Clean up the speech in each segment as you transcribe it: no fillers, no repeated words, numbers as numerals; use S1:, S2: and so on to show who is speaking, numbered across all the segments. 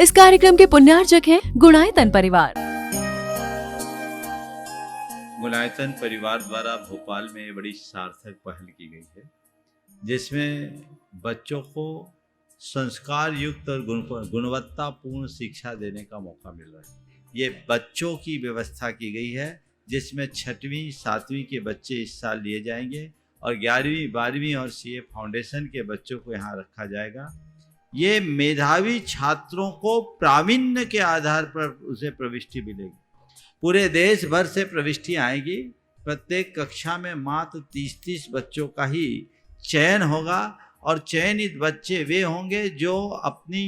S1: इस कार्यक्रम के पुण्यार्चक हैं गुणायतन परिवार।
S2: गुणायतन परिवार द्वारा भोपाल में बड़ी सार्थक पहल की गई है, जिसमें बच्चों को संस्कार युक्त और गुणवत्तापूर्ण शिक्षा देने का मौका मिल रहा है। ये बच्चों की व्यवस्था की गई है, जिसमें 6वीं 7वीं के बच्चे इस साल लिए जाएंगे और 11वीं 12वीं और सीए फाउंडेशन के बच्चों को यहाँ रखा जाएगा। ये मेधावी छात्रों को प्रावीण्य के आधार पर उसे प्रविष्टि मिलेगी। पूरे देश भर से प्रविष्टियाँ आएगी। प्रत्येक कक्षा में मात्र 30-30 बच्चों का ही चयन होगा और चयनित बच्चे वे होंगे जो अपनी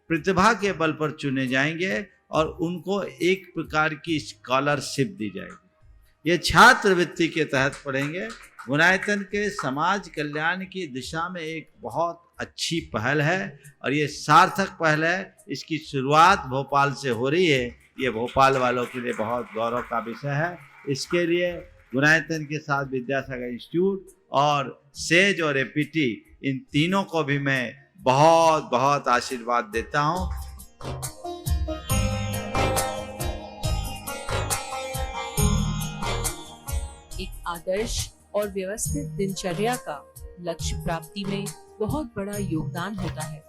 S2: प्रतिभा के बल पर चुने जाएंगे और उनको एक प्रकार की स्कॉलरशिप दी जाएगी। ये छात्रवृत्ति के तहत पढ़ेंगे। गुणायतन के समाज कल्याण की दिशा में एक बहुत अच्छी पहल है और ये सार्थक पहल है। इसकी शुरुआत भोपाल से हो रही है। ये भोपाल वालों के लिए बहुत गौरव का विषय है। इसके लिए गुणायतन के साथ विद्यासागर इंस्टीट्यूट और सेज और एपीटी, इन तीनों को भी मैं बहुत बहुत आशीर्वाद देता हूँ।
S3: एक आदर्श और व्यवस्थित दिनचर्या का लक्ष्य प्राप्ति में बहुत बड़ा योगदान होता है।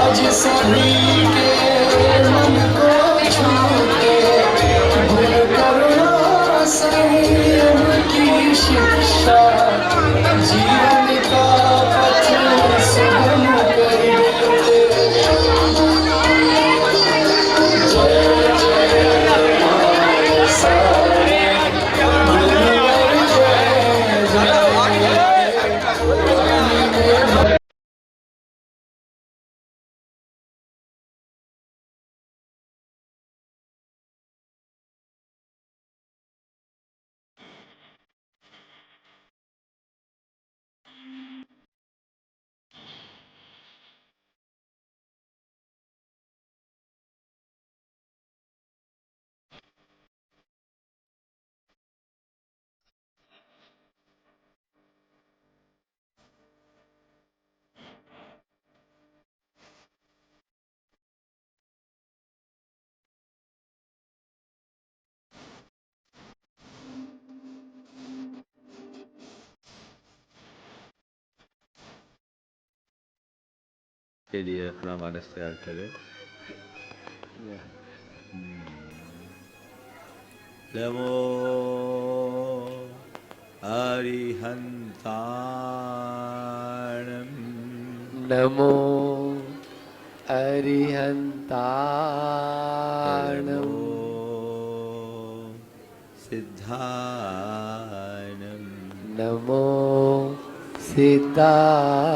S4: आज सभी के मन को छूते भूल करुणा संयम की शिक्षा जीवन का पथ सुगम करते। जय जय हमारे सारे गुरुवर जय जय।
S2: के लिए अपना मानस तैयार करें। नमो अरिहंताणं
S4: नमो अरिहंताणं
S2: सिद्धाणं
S4: नमो सिद्धाणं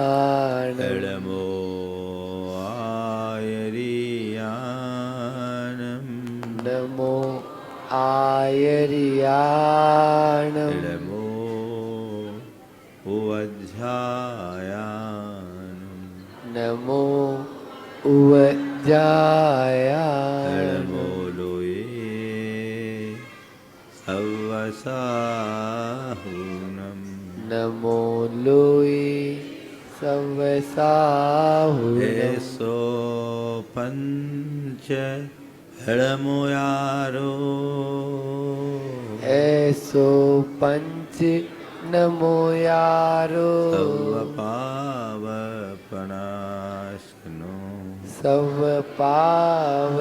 S2: नमो आयरियाणं
S4: नमो आयरियाणं
S2: नमो उवध्यायाणं
S4: नमो उवज्जायाणं
S2: नमो लोये सवसाहुनं
S4: नमो लोये सवसाहुनं
S2: एसो पंच हड़मोयारो
S4: ऐसो पंच नमो यारो
S2: सर्वपावपनाशनो
S4: सव पाव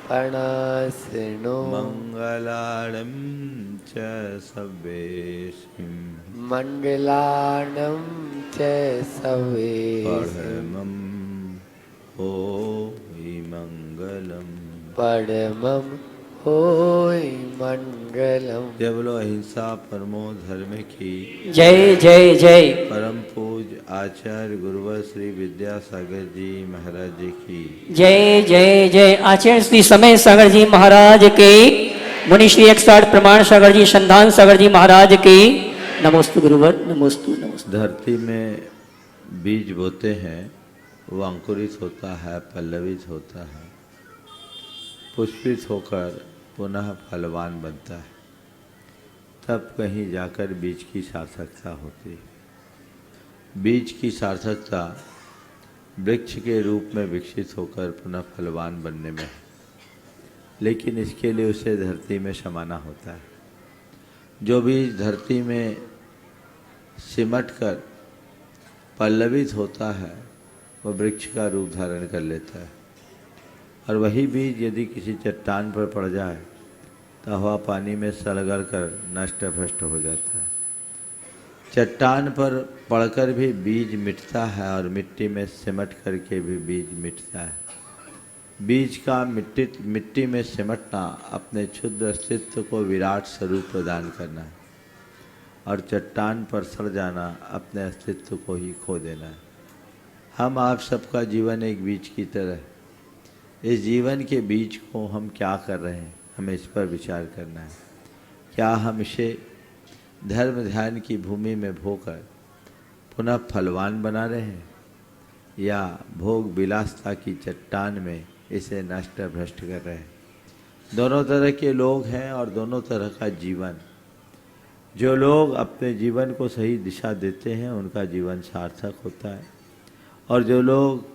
S4: पणासनो
S2: मंगलाणं च सवेशिं
S4: मंगलाणं च सवे
S2: परमं होयि मंगलम्
S4: परमं होय मंगलम।
S2: जय बोलो अहिंसा परमो धर्म की
S5: जय जय जय।
S2: परम पूज आचार्य गुरुवर श्री विद्यासागर जी महाराज जी की
S5: जय जय जय। आचार्य श्री समय सागर जी महाराज के, मुनि श्री 108 प्रमाण सागर जी, संधान सागर जी महाराज की। नमोस्तु गुरुवर, नमोस्तु नमोस्तु।
S2: धरती में बीज बोते हैं, वो अंकुरित होता है, पल्लवित होता है, पुष्पित होकर पुनः फलवान बनता है, तब कहीं जाकर बीज की सार्थकता होती है। बीज की सार्थकता वृक्ष के रूप में विकसित होकर पुनः फलवान बनने में है, लेकिन इसके लिए उसे धरती में समाना होता है। जो बीज धरती में सिमट कर पल्लवित होता है वह वृक्ष का रूप धारण कर लेता है, और वही बीज यदि किसी चट्टान पर पड़ जाए तो हवा पानी में सड़गड़ कर नष्ट भ्रष्ट हो जाता है। चट्टान पर पड़कर भी बीज मिटता है और मिट्टी में सिमट करके भी बीज मिटता है। बीज का मिट्टी में सिमटना अपने क्षुद्र अस्तित्व को विराट स्वरूप प्रदान करना है, और चट्टान पर सड़ जाना अपने अस्तित्व को ही खो देना है। हम आप सबका जीवन एक बीज की तरह है। इस जीवन के बीज को हम क्या कर रहे हैं, हमें इस पर विचार करना है। क्या हम इसे धर्म ध्यान की भूमि में बोकर पुनः फलवान बना रहे हैं, या भोग विलासता की चट्टान में इसे नष्ट भ्रष्ट कर रहे हैं। दोनों तरह के लोग हैं और दोनों तरह का जीवन। जो लोग अपने जीवन को सही दिशा देते हैं उनका जीवन सार्थक होता है, और जो लोग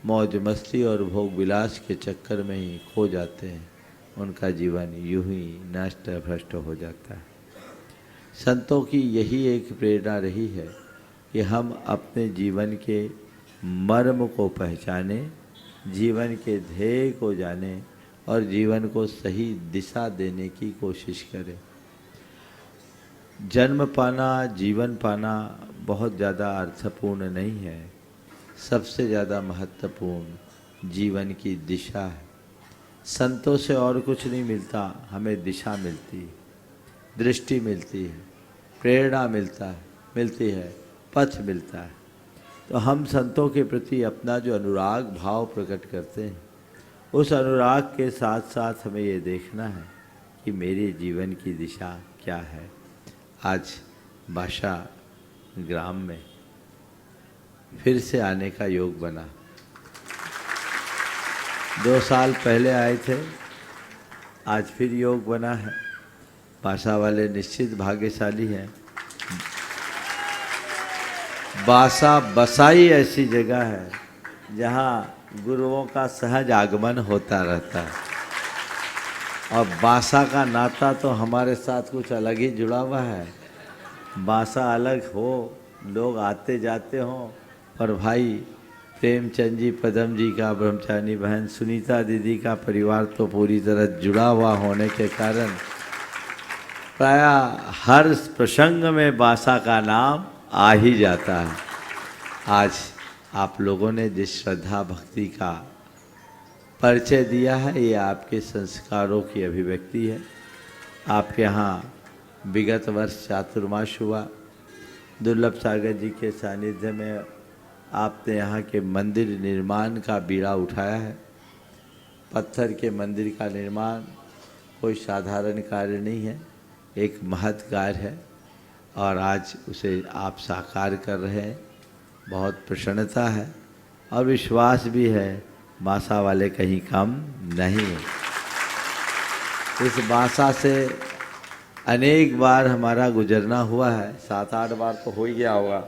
S2: मौज मस्ती और भोग विलास के चक्कर में ही खो जाते हैं, उनका जीवन यूं ही नष्ट भ्रष्ट हो जाता है। संतों की यही एक प्रेरणा रही है कि हम अपने जीवन के मर्म को पहचाने, जीवन के ध्येय को जाने और जीवन को सही दिशा देने की कोशिश करें। जन्म पाना, जीवन पाना बहुत ज़्यादा अर्थपूर्ण नहीं है। सबसे ज़्यादा महत्वपूर्ण जीवन की दिशा है। संतों से और कुछ नहीं मिलता, हमें दिशा मिलती है, दृष्टि मिलती है, प्रेरणा मिलती है, पथ मिलता है। तो हम संतों के प्रति अपना जो अनुराग भाव प्रकट करते हैं, उस अनुराग के साथ साथ हमें ये देखना है कि मेरे जीवन की दिशा क्या है। आज बाशा ग्राम में फिर से आने का योग बना। 2 साल पहले आए थे, आज फिर योग बना है। बाशा वाले निश्चित भाग्यशाली हैं। बासा बसाई ऐसी जगह है जहाँ गुरुओं का सहज आगमन होता रहता है। और बासा का नाता तो हमारे साथ कुछ अलग ही जुड़ा हुआ है। बासा अलग हो, लोग आते जाते हों, पर भाई प्रेमचंद जी, पदम जी का, ब्रह्मचारी बहन सुनीता दीदी का परिवार तो पूरी तरह जुड़ा हुआ होने के कारण प्रायः हर प्रसंग में बासा का नाम आ ही जाता है। आज आप लोगों ने जिस श्रद्धा भक्ति का परिचय दिया है, ये आपके संस्कारों की अभिव्यक्ति है। आपके यहाँ विगत वर्ष चातुर्मास हुआ। दुर्लभ सागर जी के सानिध्य में आपने यहाँ के मंदिर निर्माण का बीड़ा उठाया है। पत्थर के मंदिर का निर्माण कोई साधारण कार्य नहीं है, एक महत् कार्य है और आज उसे आप साकार कर रहे हैं। बहुत प्रसन्नता है और विश्वास भी है, बासा वाले कहीं कम नहीं है। इस बासा से अनेक बार हमारा गुजरना हुआ है, 7-8 बार तो हो ही गया होगा,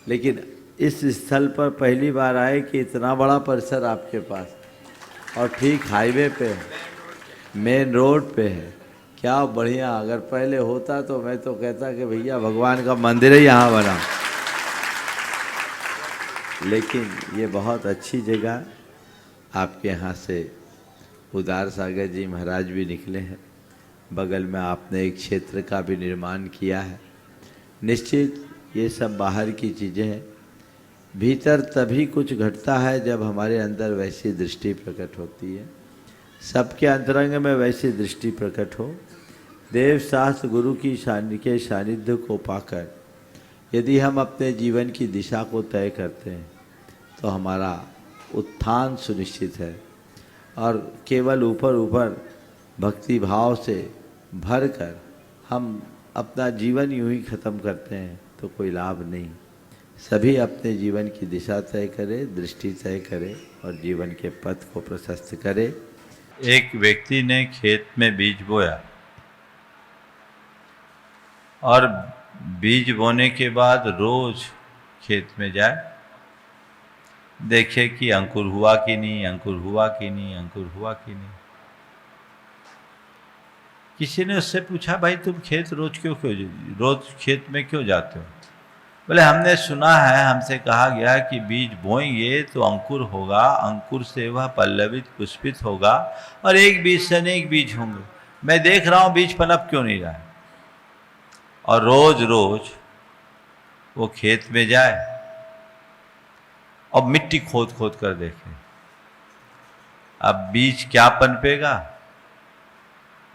S2: लेकिन इस स्थल पर पहली बार आए कि इतना बड़ा परिसर आपके पास और ठीक हाईवे पे है, मेन रोड पे है। क्या बढ़िया। अगर पहले होता तो मैं तो कहता कि भैया भगवान का मंदिर है यहाँ बना। लेकिन ये बहुत अच्छी जगह। आपके यहाँ से उदार सागर जी महाराज भी निकले हैं। बगल में आपने एक क्षेत्र का भी निर्माण किया है। निश्चित ये सब बाहर की चीज़ें हैं, भीतर तभी कुछ घटता है जब हमारे अंदर वैसी दृष्टि प्रकट होती है। सबके अंतरंग में वैसी दृष्टि प्रकट हो। देव शास्त्र गुरु की के सानिध्य को पाकर यदि हम अपने जीवन की दिशा को तय करते हैं तो हमारा उत्थान सुनिश्चित है। और केवल ऊपर ऊपर भक्ति भाव से भर कर हम अपना जीवन यूं ही ख़त्म करते हैं तो कोई लाभ नहीं। सभी अपने जीवन की दिशा तय करें, दृष्टि तय करें और जीवन के पथ को प्रशस्त करें। एक व्यक्ति ने खेत में बीज बोया और बीज बोने के बाद रोज खेत में जाए, देखे कि अंकुर हुआ कि नहीं, अंकुर हुआ कि नहीं, अंकुर हुआ कि नहीं। किसी ने उससे पूछा, भाई तुम खेत रोज खेत में क्यों जाते हो? बोले हमने सुना है, हमसे कहा गया कि बीज बोएंगे तो अंकुर होगा, अंकुर से वह पल्लवित पुष्पित होगा और एक बीज से अनेक बीज होंगे। मैं देख रहा हूँ बीज पनप क्यों नहीं रहा है। और रोज रोज वो खेत में जाए और मिट्टी खोद खोद कर देखे, अब बीज क्या पनपेगा?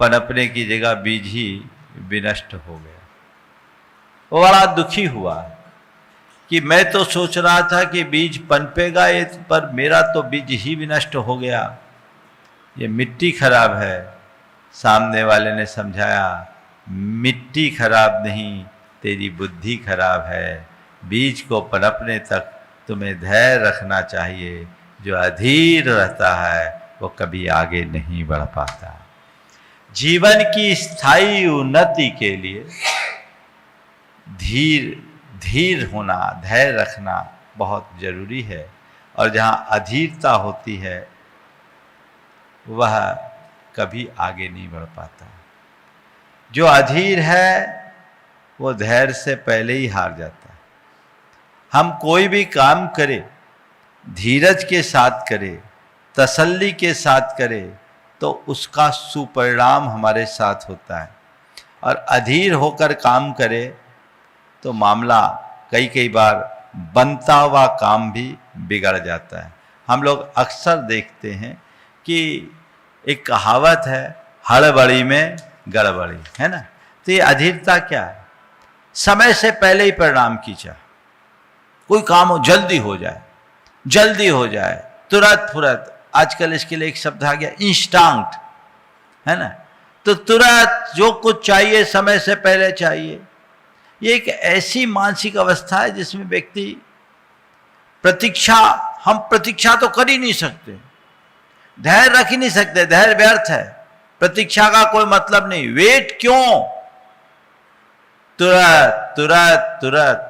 S2: पनपने की जगह बीज ही विनष्ट हो गया। वो बड़ा दुखी हुआ कि मैं तो सोच रहा था कि बीज पनपेगा, पर मेरा तो बीज ही विनष्ट हो गया। ये मिट्टी खराब है। सामने वाले ने समझाया, मिट्टी खराब नहीं, तेरी बुद्धि खराब है। बीज को पनपने तक तुम्हें धैर्य रखना चाहिए। जो अधीर रहता है वो कभी आगे नहीं बढ़ पाता। जीवन की स्थायी उन्नति के लिए धीर होना, धैर्य रखना बहुत जरूरी है। और जहाँ अधीरता होती है वह कभी आगे नहीं बढ़ पाता। जो अधीर है वो धैर्य से पहले ही हार जाता है। हम कोई भी काम करें, धीरज के साथ करें, तसल्ली के साथ करें, तो उसका सुपरिणाम हमारे साथ होता है। और अधीर होकर काम करे तो मामला कई बार बनता हुआ काम भी बिगड़ जाता है। हम लोग अक्सर देखते हैं कि एक कहावत है, हड़बड़ी में गड़बड़ी, है ना। तो ये अधीरता क्या है? समय से पहले ही परिणाम की चाह। कोई काम हो जल्दी हो जाए, जल्दी हो जाए, तुरंत फुरत। आजकल इसके लिए एक शब्द आ गया, इंस्टेंट, है ना। तो तुरंत जो कुछ चाहिए समय से पहले चाहिए। ये एक ऐसी मानसिक अवस्था है जिसमें व्यक्ति हम प्रतीक्षा तो कर ही नहीं सकते, धैर्य रख ही नहीं सकते। धैर्य व्यर्थ है, प्रतीक्षा का कोई मतलब नहीं। वेट क्यों? तुरंत तुरंत तुरंत।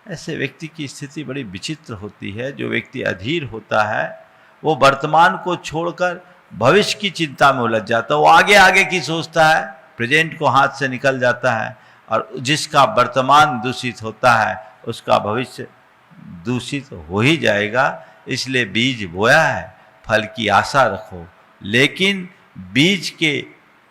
S2: ऐसे व्यक्ति की स्थिति बड़ी विचित्र होती है। जो व्यक्ति अधीर होता है वो वर्तमान को छोड़कर भविष्य की चिंता में उलझ जाता है। वो आगे आगे की सोचता है, प्रेजेंट को हाथ से निकल जाता है। और जिसका वर्तमान दूषित होता है उसका भविष्य दूषित हो ही जाएगा। इसलिए बीज बोया है, फल की आशा रखो, लेकिन बीज के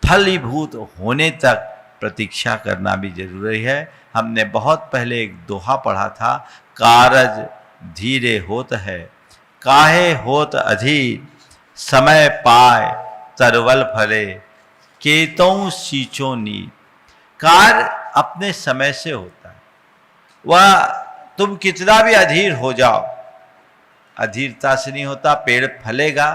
S2: फलीभूत होने तक प्रतीक्षा करना भी जरूरी है। हमने बहुत पहले एक दोहा पढ़ा था, कारज धीरे होत है, काहे होत अधीर, समय पाए तरवल फले, केतों सींचो नीर। कार्य अपने समय से होता है। वह तुम कितना भी अधीर हो जाओ, अधीरता से नहीं होता। पेड़ फलेगा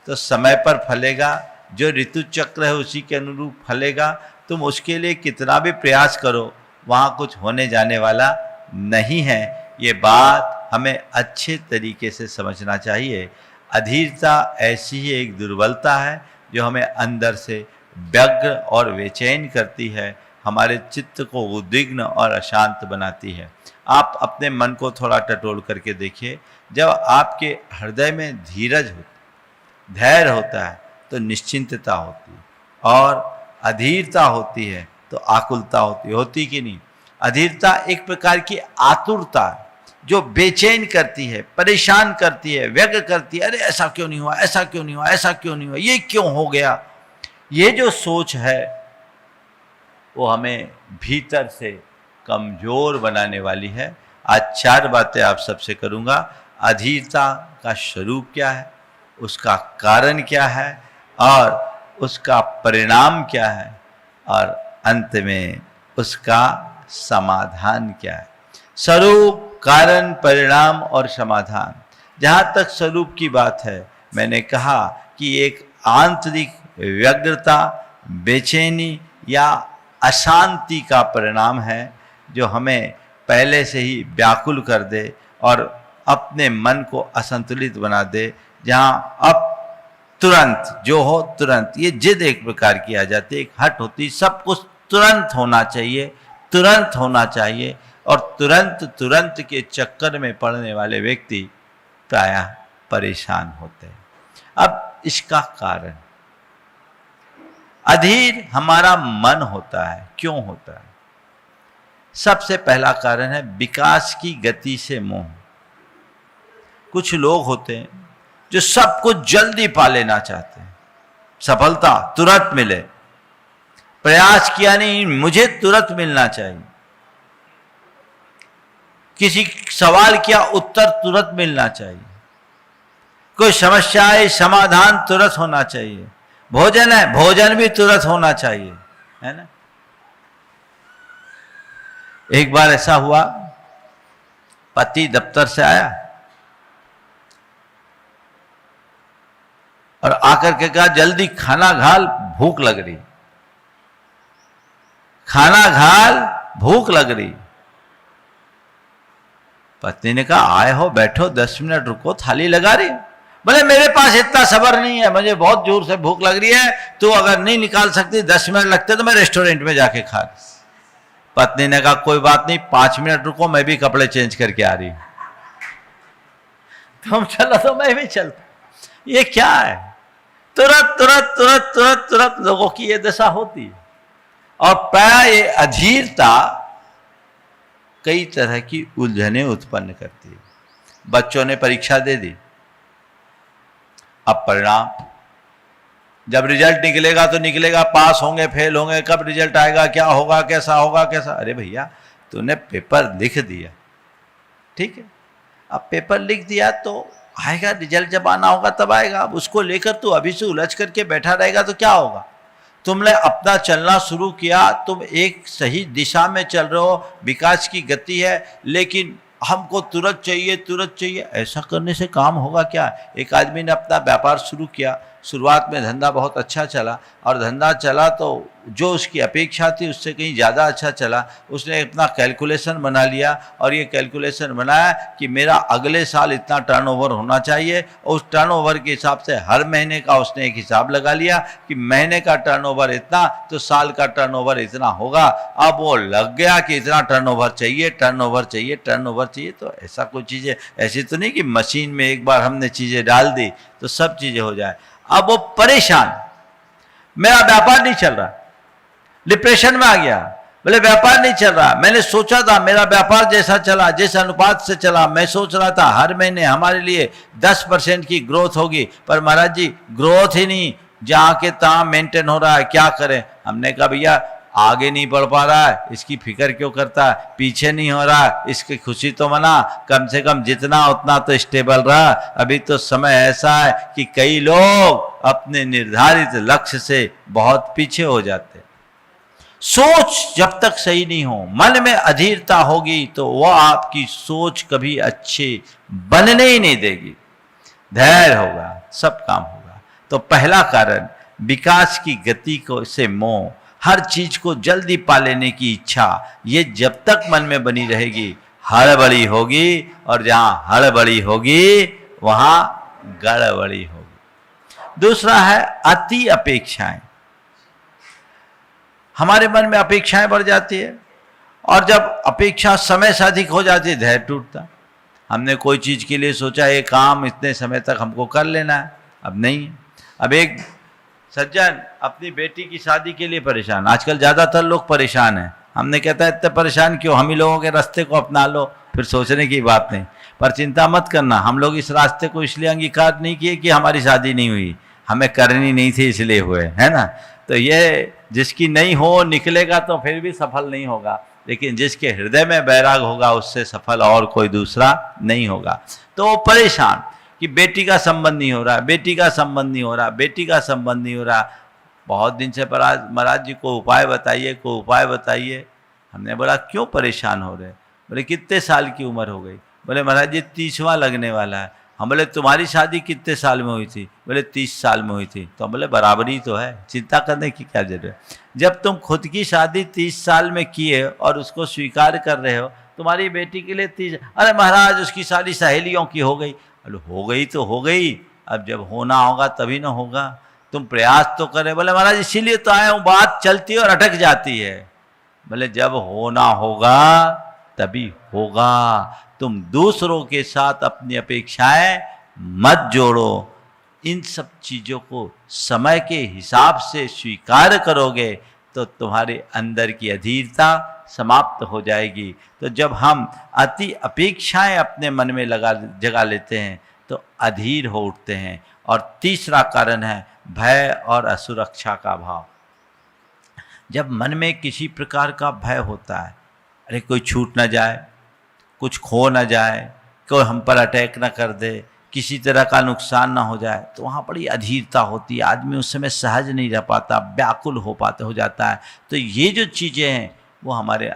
S2: तो समय पर फलेगा, जो ऋतु चक्र है उसी के अनुरूप फलेगा। तुम उसके लिए कितना भी प्रयास करो, वहाँ कुछ होने जाने वाला नहीं है। ये बात हमें अच्छे तरीके से समझना चाहिए। अधीरता ऐसी ही एक दुर्बलता है जो हमें अंदर से व्यग्र और बेचैन करती है, हमारे चित्त को उद्विग्न और अशांत बनाती है। आप अपने मन को थोड़ा टटोल करके देखिए। जब आपके हृदय में धीरज होता, धैर्य होता है, तो निश्चिंतता होती है। और अधीरता होती है तो आकुलता होती कि नहीं। अधीरता एक प्रकार की आतुरता जो बेचैन करती है, परेशान करती है, व्यग्र करती है। अरे ऐसा क्यों नहीं हुआ, ऐसा क्यों नहीं हुआ, ऐसा क्यों नहीं हुआ, ये क्यों हो गया। ये जो सोच है वो हमें भीतर से कमजोर बनाने वाली है। आज 4 बातें आप सबसे करूँगा। अधीरता का स्वरूप क्या है, उसका कारण क्या है, और उसका परिणाम क्या है, और अंत में उसका समाधान क्या है। स्वरूप, कारण, परिणाम और समाधान। जहाँ तक स्वरूप की बात है, मैंने कहा कि एक आंतरिक व्यग्रता, बेचैनी या अशांति का परिणाम है जो हमें पहले से ही व्याकुल कर दे और अपने मन को असंतुलित बना दे। जहाँ अब तुरंत जो हो तुरंत, ये जिद एक प्रकार की आ जाती है, एक हट होती, सब कुछ तुरंत होना चाहिए, तुरंत होना चाहिए। और तुरंत के चक्कर में पड़ने वाले व्यक्ति प्रायः परेशान होते हैं। अब इसका कारण, अधीर हमारा मन होता है। क्यों होता है? सबसे पहला कारण है विकास की गति से मोह। कुछ लोग होते हैं जो सब कुछ जल्दी पा लेना चाहते हैं, सफलता तुरंत मिले, प्रयास किया नहीं, मुझे तुरंत मिलना चाहिए। किसी सवाल किया, उत्तर तुरंत मिलना चाहिए। कोई समस्या है, समाधान तुरंत होना चाहिए। भोजन है, भोजन भी तुरंत होना चाहिए, है ना। एक बार ऐसा हुआ, पति दफ्तर से आया और आकर के कहा, जल्दी खाना घाल, भूख लग रही। खाना घाल, भूख लग रही। पत्नी ने कहा, आए हो, बैठो, 10 मिनट रुको, थाली लगा रही। बोले मेरे पास इतना सब्र नहीं है, मुझे बहुत जोर से भूख लग रही है, तो अगर नहीं निकाल सकती 10 मिनट लगते तो मैं रेस्टोरेंट में जाके खा। पत्नी ने कहा कोई बात नहीं, 5 मिनट रुको, मैं भी कपड़े चेंज करके आ रही हूं। तुम चलो तो मैं भी चलता। ये क्या है? तुरंत तुरंत तुरंत तुरंत तुरंत लोगों की ये दशा होती है। और प्राय ये अधीरता कई तरह की उलझनें उत्पन्न करती है। बच्चों ने परीक्षा दे दी, अब परिणाम, जब रिजल्ट निकलेगा तो निकलेगा, पास होंगे फेल होंगे, कब रिजल्ट आएगा, क्या होगा, कैसा होगा, कैसा। अरे भैया तूने पेपर लिख दिया, ठीक है, अब पेपर लिख दिया तो आएगा, रिजल्ट जब आना होगा तब आएगा। अब उसको लेकर तू अभी से उलझ करके बैठा रहेगा तो क्या होगा? तुमने अपना चलना शुरू किया, तुम एक सही दिशा में चल रहे हो, विकास की गति है, लेकिन हमको तुरंत चाहिए, तुरंत चाहिए। ऐसा करने से काम होगा क्या? एक आदमी ने अपना व्यापार शुरू किया, शुरुआत में धंधा बहुत अच्छा चला, और धंधा चला तो जो उसकी अपेक्षा थी उससे कहीं ज़्यादा अच्छा चला। उसने अपना कैलकुलेशन बना लिया, और ये कैलकुलेशन बनाया कि मेरा अगले साल इतना टर्नओवर होना चाहिए, और उस टर्नओवर के हिसाब से हर महीने का उसने एक हिसाब लगा लिया कि महीने का टर्नओवर इतना तो साल का टर्नओवर इतना होगा। अब वो लग गया कि इतना टर्नओवर चाहिए, टर्नओवर चाहिए, टर्नओवर चाहिए। तो ऐसा कोई चीज़ें ऐसी तो नहीं कि मशीन में एक बार हमने चीज़ें डाल दी तो सब चीज़ें हो जाए। अब वो परेशान, मेरा व्यापार नहीं चल रहा, डिप्रेशन में आ गया, बोले व्यापार नहीं चल रहा। मैंने सोचा था मेरा व्यापार जैसा चला, जिस अनुपात से चला, मैं सोच रहा था हर महीने हमारे लिए 10% की ग्रोथ होगी, पर महाराज जी ग्रोथ ही नहीं, जहाँ के तहाँ मेंटेन हो रहा है, क्या करें। हमने कहा भैया आगे नहीं बढ़ पा रहा है, इसकी फिक्र क्यों करता है, पीछे नहीं हो रहा है, इसकी खुशी तो मना, कम से कम जितना उतना तो स्टेबल रहा। अभी तो समय ऐसा है कि कई लोग अपने निर्धारित लक्ष्य से बहुत पीछे हो जाते हैं। सोच जब तक सही नहीं हो, मन में अधीरता होगी तो वह आपकी सोच कभी अच्छी बनने ही नहीं देगी। धैर्य होगा, सब काम होगा। तो पहला कारण विकास की गति को से मोह, हर चीज को जल्दी पा लेने की इच्छा, ये जब तक मन में बनी रहेगी हड़बड़ी होगी, और जहां हड़बड़ी होगी वहां गड़बड़ी होगी। दूसरा है अति अपेक्षाएं। हमारे मन में अपेक्षाएं बढ़ जाती है, और जब अपेक्षा समय से अधिक हो जाती है धैर्य टूटता। हमने कोई चीज के लिए सोचा ये काम इतने समय तक हमको कर लेना है, अब नहीं है। अब एक सज्जन अपनी बेटी की शादी के लिए परेशान, आजकल ज़्यादातर लोग परेशान हैं। हमने कहता है इतने परेशान क्यों, हम ही लोगों के रास्ते को अपना लो, फिर सोचने की बात नहीं। पर चिंता मत करना, हम लोग इस रास्ते को इसलिए अंगीकार नहीं किए कि हमारी शादी नहीं हुई, हमें करनी नहीं थी इसलिए हुए, है ना। तो ये जिसकी नहीं हो निकलेगा तो फिर भी सफल नहीं होगा, लेकिन जिसके हृदय में बैराग होगा उससे सफल और कोई दूसरा नहीं होगा। तो वो परेशान कि बेटी का संबंध नहीं हो रहा, बेटी का संबंध नहीं हो रहा, बेटी का संबंध नहीं हो रहा। बहुत दिन से महाराज जी को उपाय बताइए, को उपाय बताइए। हमने बोला क्यों परेशान हो रहे? बोले कितने साल की उम्र हो गई? बोले महाराज जी 30वां लगने वाला है। हम बोले तुम्हारी शादी कितने साल में हुई थी? बोले 30 साल में हुई थी। तो हम बोले बराबरी तो है, चिंता करने की क्या जरूरत है। जब तुम खुद की शादी 30 साल में किए और उसको स्वीकार कर रहे हो, तुम्हारी बेटी के लिए 30, अरे महाराज उसकी सारी सहेलियों की हो गई। अरे हो गई तो हो गई, अब जब होना होगा तभी ना होगा, तुम प्रयास तो करे। बोले महाराज इसीलिए तो आया हूँ, बात चलती है और अटक जाती है। बोले जब होना होगा तभी होगा। तुम दूसरों के साथ अपनी अपेक्षाएं मत जोड़ो, इन सब चीज़ों को समय के हिसाब से स्वीकार करोगे तो तुम्हारे अंदर की अधीरता समाप्त हो जाएगी। तो जब हम अति अपेक्षाएं अपने मन में जगा लेते हैं तो अधीर हो उठते हैं। और तीसरा कारण है भय और असुरक्षा का भाव। जब मन में किसी प्रकार का भय होता है, अरे कोई छूट ना जाए, कुछ खो ना जाए, कोई हम पर अटैक ना कर दे, किसी तरह का नुकसान ना हो जाए, तो वहाँ बड़ी अधीरता होती है। आदमी उस समय सहज नहीं रह पाता, व्याकुल हो जाता है। तो ये जो चीज़ें हैं वो हमारे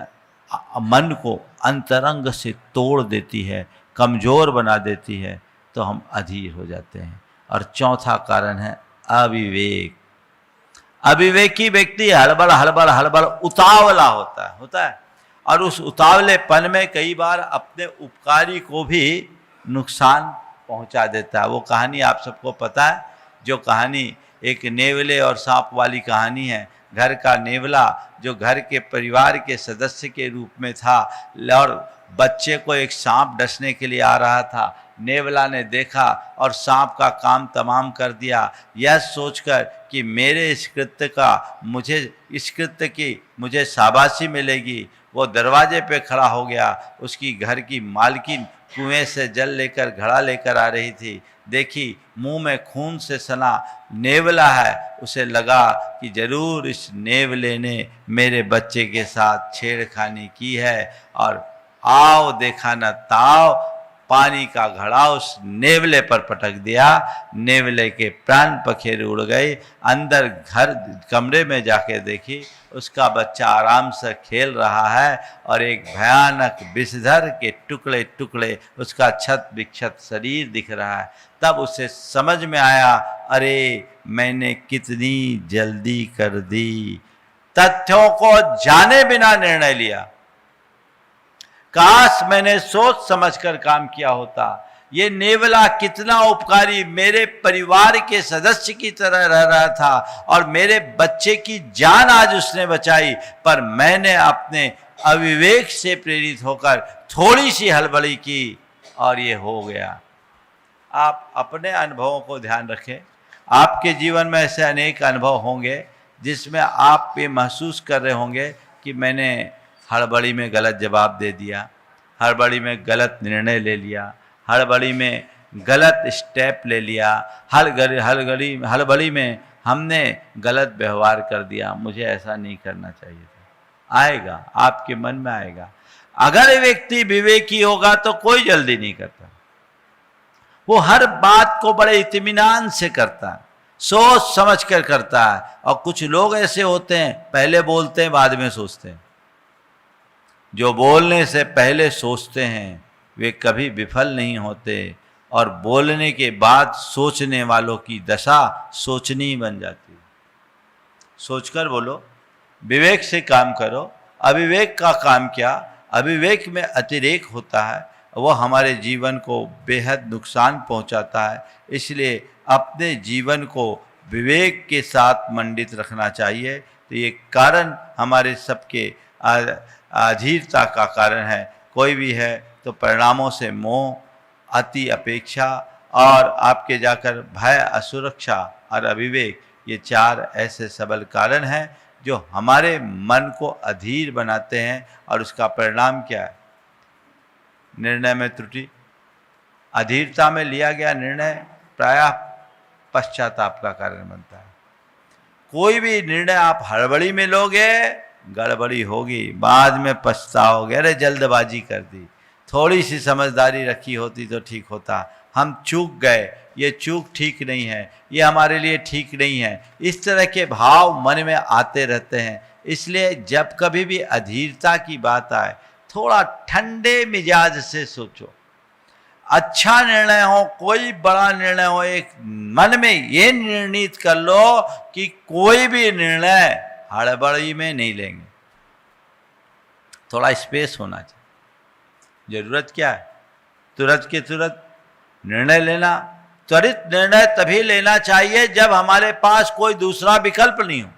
S2: मन को अंतरंग से तोड़ देती है, कमज़ोर बना देती है, तो हम अधीर हो जाते हैं। और चौथा कारण है अविवेक। अविवेकी व्यक्ति हड़बड़ उतावला होता है, और उस उतावलेपन में कई बार अपने उपकारी को भी नुकसान पहुंचा देता है। वो कहानी आप सबको पता है, जो कहानी एक नेवले और सांप वाली कहानी है। घर का नेवला जो घर के परिवार के सदस्य के रूप में था और बच्चे को एक सांप डसने के लिए आ रहा था। नेवला ने देखा और सांप का काम तमाम कर दिया। यह सोचकर कि मेरे इस कृत्य की मुझे शाबाशी मिलेगी, वो दरवाजे पे खड़ा हो गया। उसकी घर की मालकिन कुएं से जल लेकर घड़ा लेकर आ रही थी। देखी मुंह में खून से सना नेवला है। उसे लगा कि जरूर इस नेवले ने मेरे बच्चे के साथ छेड़खानी की है, और आओ देखा न ताओ, पानी का घड़ा उस नेवले पर पटक दिया। नेवले के प्राण पखेरु उड़ गए। अंदर कमरे में जाके देखी उसका बच्चा आराम से खेल रहा है और एक भयानक विषधर के टुकड़े टुकड़े उसका छत विक्षत शरीर दिख रहा है। तब उसे समझ में आया, अरे मैंने कितनी जल्दी कर दी। तथ्यों को जाने बिना निर्णय लिया। काश मैंने सोच समझकर काम किया होता। ये नेवला कितना उपकारी, मेरे परिवार के सदस्य की तरह रह रहा था और मेरे बच्चे की जान आज उसने बचाई, पर मैंने अपने अविवेक से प्रेरित होकर थोड़ी सी हड़बड़ी की और ये हो गया। आप अपने अनुभवों को ध्यान रखें। आपके जीवन में ऐसे अनेक अनुभव होंगे जिसमें आप ये महसूस कर रहे होंगे कि मैंने हड़बड़ी में गलत जवाब दे दिया, हड़बड़ी में गलत निर्णय ले लिया, हड़बड़ी में गलत स्टेप ले लिया, हड़बड़ी में हमने गलत व्यवहार कर दिया, मुझे ऐसा नहीं करना चाहिए था। आएगा, आपके मन में आएगा। अगर व्यक्ति विवेकी होगा तो कोई जल्दी नहीं करता। वो हर बात को बड़े इत्मीनान से करता है, सोच समझ कर करता है। और कुछ लोग ऐसे होते हैं, पहले बोलते हैं बाद में सोचते हैं। जो बोलने से पहले सोचते हैं वे कभी विफल नहीं होते, और बोलने के बाद सोचने वालों की दशा सोचनी बन जाती है। सोचकर बोलो, विवेक से काम करो। अविवेक का काम क्या? अविवेक में अतिरेक होता है, वो हमारे जीवन को बेहद नुकसान पहुंचाता है। इसलिए अपने जीवन को विवेक के साथ मंडित रखना चाहिए। तो ये कारण हमारे सबके अधीरता का कारण है। कोई भी है तो परिणामों से मोह, अति अपेक्षा और आपके जाकर भय, असुरक्षा और अविवेक, ये चार ऐसे सबल कारण हैं जो हमारे मन को अधीर बनाते हैं। और उसका परिणाम क्या है? निर्णय में त्रुटि। अधीरता में लिया गया निर्णय प्रायः पश्चाताप का कारण बनता है। कोई भी निर्णय आप हड़बड़ी में लोगे, गड़बड़ी होगी, बाद में पछताओगे, अरे जल्दबाजी कर दी, थोड़ी सी समझदारी रखी होती तो ठीक होता, हम चूक गए, ये चूक ठीक नहीं है, ये हमारे लिए ठीक नहीं है। इस तरह के भाव मन में आते रहते हैं। इसलिए जब कभी भी अधीरता की बात आए, थोड़ा ठंडे मिजाज से सोचो। अच्छा निर्णय हो, कोई बड़ा निर्णय हो, एक मन में ये निर्णित कर लो कि कोई भी निर्णय हड़बड़ी में नहीं लेंगे। थोड़ा स्पेस होना चाहिए। जरूरत क्या है? तुरंत के तुरंत निर्णय लेना। त्वरित निर्णय तभी लेना चाहिए जब हमारे पास कोई दूसरा विकल्प नहीं हो।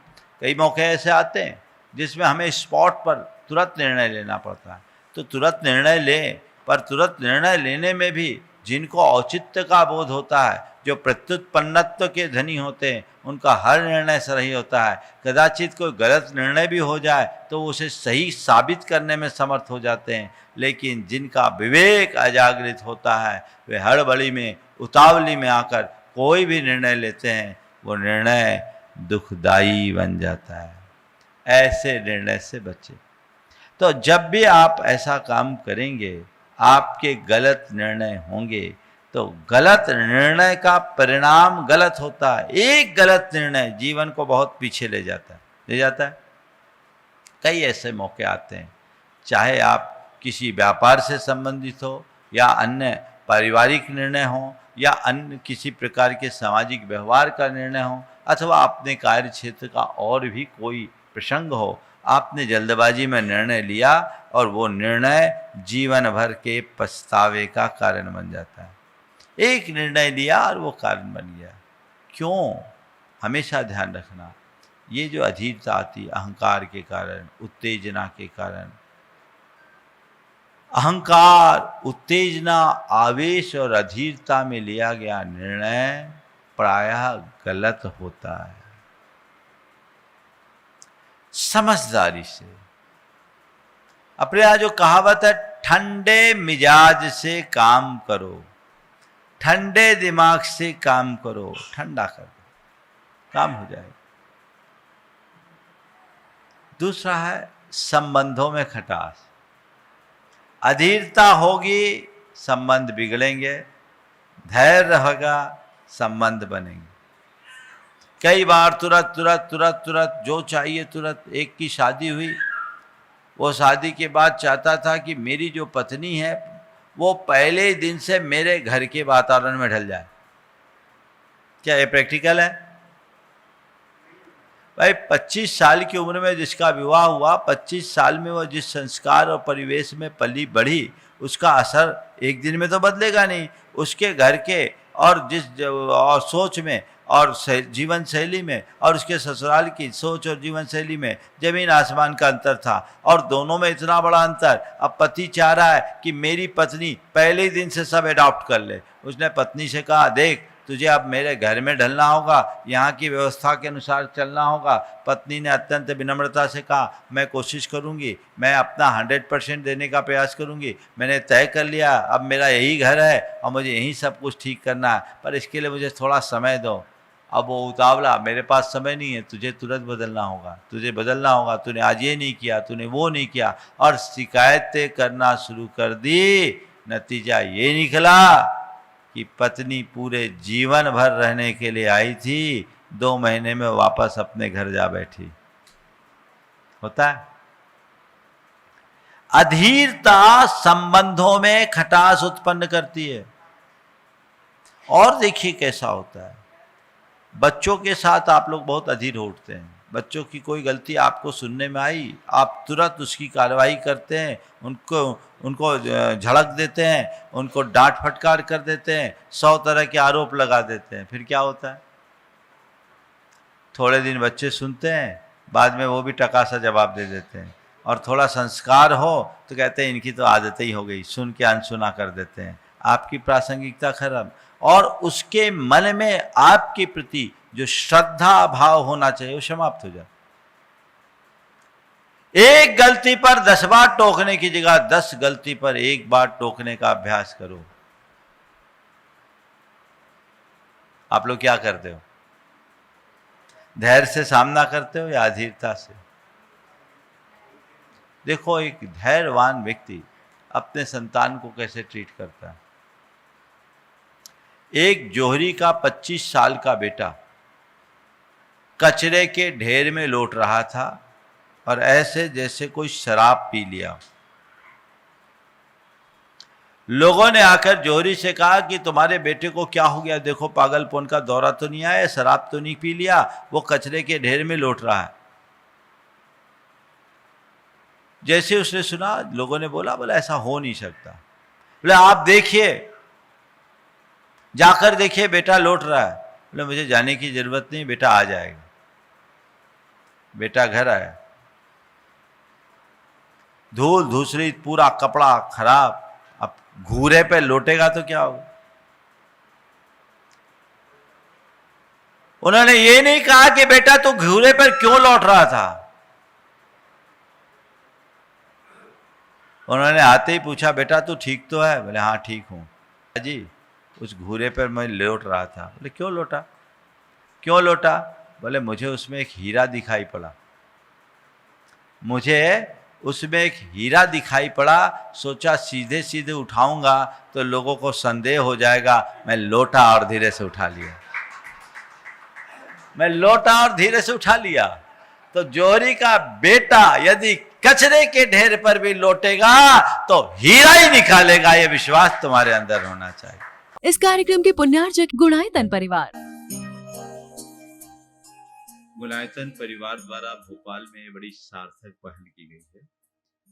S2: कई मौके ऐसे आते हैं जिसमें हमें स्पॉट पर तुरंत निर्णय लेना पड़ता है, तो तुरंत निर्णय लें। पर तुरंत निर्णय लेने में भी जिनको औचित्य का बोध होता है, जो प्रत्युत्पन्नत्व के धनी होते हैं, उनका हर निर्णय सही होता है। कदाचित कोई गलत निर्णय भी हो जाए तो उसे सही साबित करने में समर्थ हो जाते हैं। लेकिन जिनका विवेक अजागृत होता है, वे हड़बड़ी में, उतावली में आकर कोई भी निर्णय लेते हैं, वो निर्णय दुखदायी बन जाता है। ऐसे निर्णय से बचें। तो जब भी आप ऐसा काम करेंगे, आपके गलत निर्णय होंगे, तो गलत निर्णय का परिणाम गलत होता है। एक गलत निर्णय जीवन को बहुत पीछे ले जाता है। कई ऐसे मौके आते हैं, चाहे आप किसी व्यापार से संबंधित हो, या अन्य पारिवारिक निर्णय हो, या अन्य किसी प्रकार के सामाजिक व्यवहार का निर्णय हो, अथवा अपने कार्य क्षेत्र का और भी कोई प्रसंग हो। आपने जल्दबाजी में निर्णय लिया और वो निर्णय जीवन भर के पछतावे का कारण बन जाता है। एक निर्णय लिया और वो कारण बन गया। क्यों? हमेशा ध्यान रखना, ये जो अधीरता आती अहंकार के कारण, उत्तेजना के कारण, अहंकार, उत्तेजना, आवेश और अधीरता में लिया गया निर्णय प्रायः गलत होता है। समझदारी से अपने यहाँ जो कहावत है, ठंडे मिजाज से काम करो, ठंडे दिमाग से काम करो, ठंडा कर दो, काम हो जाएगा। दूसरा है संबंधों में खटास। अधीरता होगी, संबंध बिगड़ेंगे, धैर्य रहेगा, संबंध बनेंगे। कई बार तुरंत जो चाहिए तुरंत। एक की शादी हुई, वो शादी के बाद चाहता था कि मेरी जो पत्नी है वो पहले दिन से मेरे घर के वातावरण में ढल जाए। क्या ये प्रैक्टिकल है? भाई 25 साल की उम्र में जिसका विवाह हुआ, 25 साल में वो जिस संस्कार और परिवेश में पली बढ़ी, उसका असर एक दिन में तो बदलेगा नहीं। उसके घर के और और सोच में और जीवन शैली में और उसके ससुराल की सोच और जीवन शैली में जमीन आसमान का अंतर था, और दोनों में इतना बड़ा अंतर। अब पति चाह रहा है कि मेरी पत्नी पहले ही दिन से सब अडॉप्ट कर ले। उसने पत्नी से कहा, देख तुझे अब मेरे घर में ढलना होगा, यहाँ की व्यवस्था के अनुसार चलना होगा। पत्नी ने अत्यंत विनम्रता से कहा, मैं कोशिश करूँगी, मैं अपना 100% देने का प्रयास करूँगी। मैंने तय कर लिया, अब मेरा यही घर है और मुझे यहीं सब कुछ ठीक करना है, पर इसके लिए मुझे थोड़ा समय दो। अब वो उतावला, मेरे पास समय नहीं है, तुझे तुरंत बदलना होगा, तुझे बदलना होगा, तूने आज ये नहीं किया, तूने वो नहीं किया, और शिकायतें करना शुरू कर दी। नतीजा ये निकला कि पत्नी पूरे जीवन भर रहने के लिए आई थी, 2 महीने में वापस अपने घर जा बैठी। होता है। अधीरता संबंधों में खटास उत्पन्न करती है। और देखिए कैसा होता है, बच्चों के साथ आप लोग बहुत अधीर हो उठते हैं। बच्चों की कोई गलती आपको सुनने में आई, आप तुरंत उसकी कार्रवाई करते हैं, उनको झड़क देते हैं, उनको डांट फटकार कर देते हैं, 100 तरह के आरोप लगा देते हैं। फिर क्या होता है? थोड़े दिन बच्चे सुनते हैं, बाद में वो भी टका सा जवाब दे देते हैं, और थोड़ा संस्कार हो तो कहते हैं इनकी तो आदत ही हो गई, सुन के अनसुना कर देते हैं। आपकी प्रासंगिकता खत्म, और उसके मन में आपके प्रति जो श्रद्धा भाव होना चाहिए वो समाप्त हो जाता। एक गलती पर 10 बार टोकने की जगह 10 गलती पर 1 बार टोकने का अभ्यास करो। आप लोग क्या करते हो? धैर्य से सामना करते हो या अधीरता से? देखो, एक धैर्यवान व्यक्ति अपने संतान को कैसे ट्रीट करता है। एक जौहरी का 25 साल का बेटा कचरे के ढेर में लौट रहा था, और ऐसे जैसे कोई शराब पी लिया। लोगों ने आकर जौहरी से कहा कि तुम्हारे बेटे को क्या हो गया, देखो पागलपन का दौरा तो नहीं आया, शराब तो नहीं पी लिया, वो कचरे के ढेर में लौट रहा है। जैसे उसने सुना, लोगों ने बोला ऐसा हो नहीं सकता। बोले आप देखिए, जाकर देखिए बेटा लौट रहा है। बोले मुझे जाने की जरूरत नहीं, बेटा आ जाएगा। बेटा घर आया, धूल धूसरी, पूरा कपड़ा खराब। अब घूरे पे लौटेगा तो क्या होगा? उन्होंने ये नहीं कहा कि बेटा तू घूरे पर क्यों लौट रहा था। उन्होंने आते ही पूछा, बेटा तू ठीक तो है? बोले हाँ ठीक हूं जी, उस घूरे पर मैं लौट रहा था। बोले क्यों लौटा? क्यों लौटा? बोले मुझे उसमें एक हीरा दिखाई पड़ा, मुझे उसमें एक हीरा दिखाई पड़ा, सोचा सीधे सीधे उठाऊंगा तो लोगों को संदेह हो जाएगा। मैं लौटा और धीरे से उठा लिया। मैं लौटा और धीरे से उठा लिया। तो जौहरी का बेटा यदि कचरे के ढेर पर भी लौटेगा तो हीरा ही निकालेगा, यह विश्वास तुम्हारे अंदर होना चाहिए।
S1: इस कार्यक्रम के पुण्यार्जक गुणायतन परिवार।
S2: गुणायतन परिवार द्वारा भोपाल में बड़ी सार्थक पहल की गई है,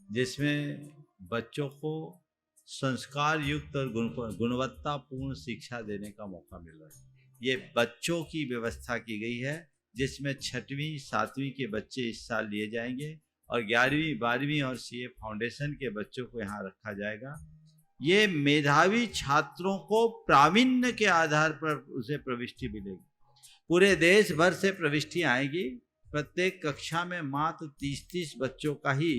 S2: जिसमें बच्चों को संस्कार युक्त और गुणवत्तापूर्ण शिक्षा देने का मौका मिल रहा है। ये बच्चों की व्यवस्था की गई है, जिसमें 6वीं 7वीं के बच्चे इस साल लिए जाएंगे और 11वीं 12वीं और सीए फाउंडेशन के बच्चों को यहाँ रखा जाएगा। ये मेधावी छात्रों को प्रावीण्य के आधार पर उसे प्रविष्टि मिलेगी। पूरे देश भर से प्रविष्टि आएगी। प्रत्येक कक्षा में मात्र 30-30 बच्चों का ही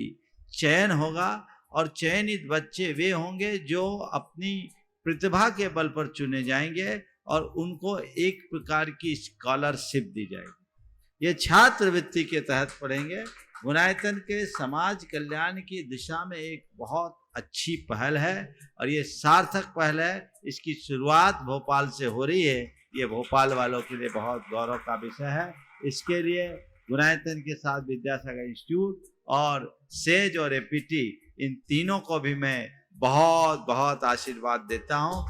S2: चयन होगा और चयनित बच्चे वे होंगे जो अपनी प्रतिभा के बल पर चुने जाएंगे और उनको एक प्रकार की स्कॉलरशिप दी जाएगी। ये छात्रवृत्ति के तहत पढ़ेंगे। गुणायतन के समाज कल्याण की दिशा में एक बहुत अच्छी पहल है और ये सार्थक पहल है। इसकी शुरुआत भोपाल से हो रही है। ये भोपाल वालों के लिए बहुत गौरव का विषय है। इसके लिए गुणायतन के साथ विद्यासागर इंस्टीट्यूट और सेज और एपीटी इन तीनों को भी मैं बहुत बहुत आशीर्वाद देता हूँ।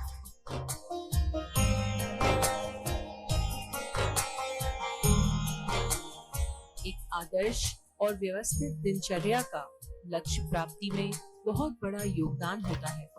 S3: एक आदर्श और व्यवस्थित दिनचर्या का लक्ष्य प्राप्ति में बहुत बड़ा योगदान होता है।